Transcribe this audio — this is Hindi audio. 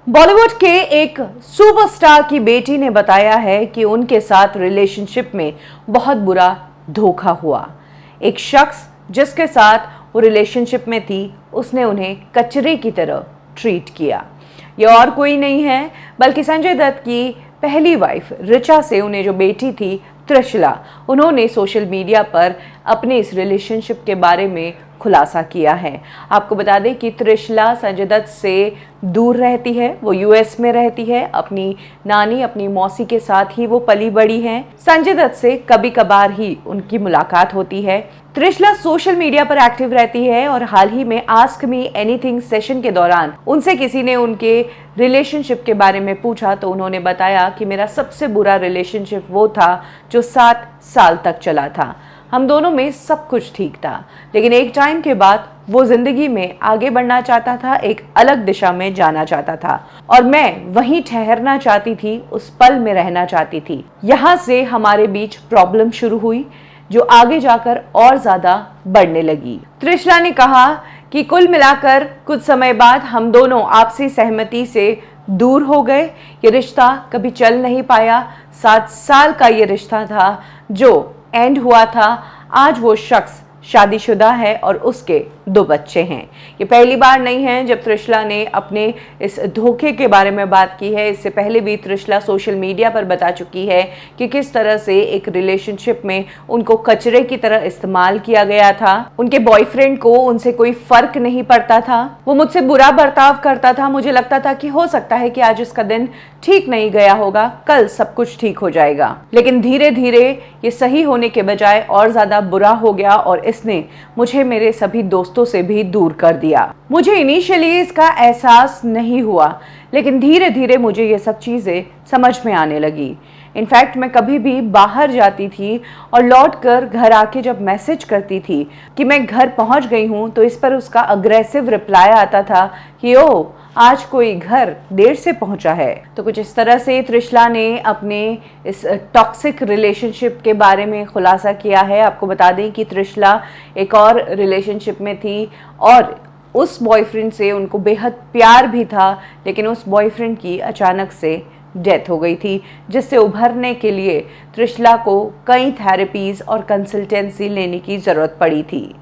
बॉलीवुड के एक सुपरस्टार की बेटी ने बताया है कि उनके साथ रिलेशनशिप में बहुत बुरा धोखा हुआ। एक शख्स जिसके साथ वो रिलेशनशिप में थी, उसने उन्हें कचरे की तरह ट्रीट किया। ये और कोई नहीं है बल्कि संजय दत्त की पहली वाइफ ऋचा से उन्हें जो बेटी थी त्रिशला, उन्होंने सोशल मीडिया पर अपने इस रिलेशनशिप के बारे में खुलासा किया है। आपको बता दें कि त्रिशला संजय दत्त से दूर रहती है, वो यूएस में रहती है। अपनी नानी, अपनी मौसी के साथ ही वो पली बड़ी हैं। संजय दत्त से कभी कभार ही उनकी मुलाकात होती है। त्रिशला सोशल मीडिया पर एक्टिव रहती है और हाल ही में आस्क मी एनीथिंग सेशन के दौरान उनसे किसी ने उनके रिलेशनशिप के बारे में पूछा तो उन्होंने बताया कि मेरा सबसे बुरा रिलेशनशिप वो था जो 7 साल तक चला था। हम दोनों में सब कुछ ठीक था, लेकिन एक टाइम के बाद वो जिंदगी में आगे बढ़ना चाहता था, एक अलग दिशा में जाना चाहता था और मैं वहीं ठहरना चाहती थी, उस पल में रहना चाहती थी। यहाँ से हमारे बीच प्रॉब्लम शुरू हुई जो आगे जाकर और ज्यादा बढ़ने लगी। त्रिशला ने कहा कि कुल मिलाकर कुछ समय बाद हम दोनों आपसी सहमति से दूर हो गए। ये रिश्ता कभी चल नहीं पाया। 7 साल का ये रिश्ता था जो एंड हुआ था। आज वो शख्स शादीशुदा है और उसके 2 बच्चे हैं। ये पहली बार नहीं है जब त्रिशला ने अपने इस धोखे के बारे में बात की है। इससे पहले भी त्रिशला सोशल मीडिया पर बता चुकी है कि किस तरह से एक रिलेशनशिप में उनको कचरे की तरह इस्तेमाल किया गया था। उनके बॉयफ्रेंड को उनसे कोई फर्क नहीं पड़ता था, वो मुझसे बुरा बर्ताव करता था। मुझे लगता था कि हो सकता है कि आज उसका दिन ठीक नहीं गया होगा, कल सब कुछ ठीक हो जाएगा, लेकिन धीरे धीरे ये सही होने के बजाय और ज्यादा बुरा हो गया और इसने मुझे मेरे सभी दोस्तों से भी दूर कर दिया। मुझे इनिशियली इसका एहसास नहीं हुआ, लेकिन धीरे धीरे मुझे ये सब चीजें समझ में आने लगी। इनफैक्ट मैं कभी भी बाहर जाती थी और लौटकर घर आके जब मैसेज करती थी कि मैं घर पहुंच गई हूं, तो इस पर उसका अग्रेसिव रिप्लाई आता था कि ओ आज कोई घर देर से पहुंचा है। तो कुछ इस तरह से त्रिशला ने अपने इस टॉक्सिक रिलेशनशिप के बारे में खुलासा किया है। आपको बता दें कि त्रिशला एक और रिलेशनशिप में थी और उस बॉयफ्रेंड से उनको बेहद प्यार भी था, लेकिन उस बॉयफ्रेंड की अचानक से डेथ हो गई थी, जिससे उभरने के लिए त्रिशला को कई थेरेपीज और कंसल्टेंसी लेने की ज़रूरत पड़ी थी।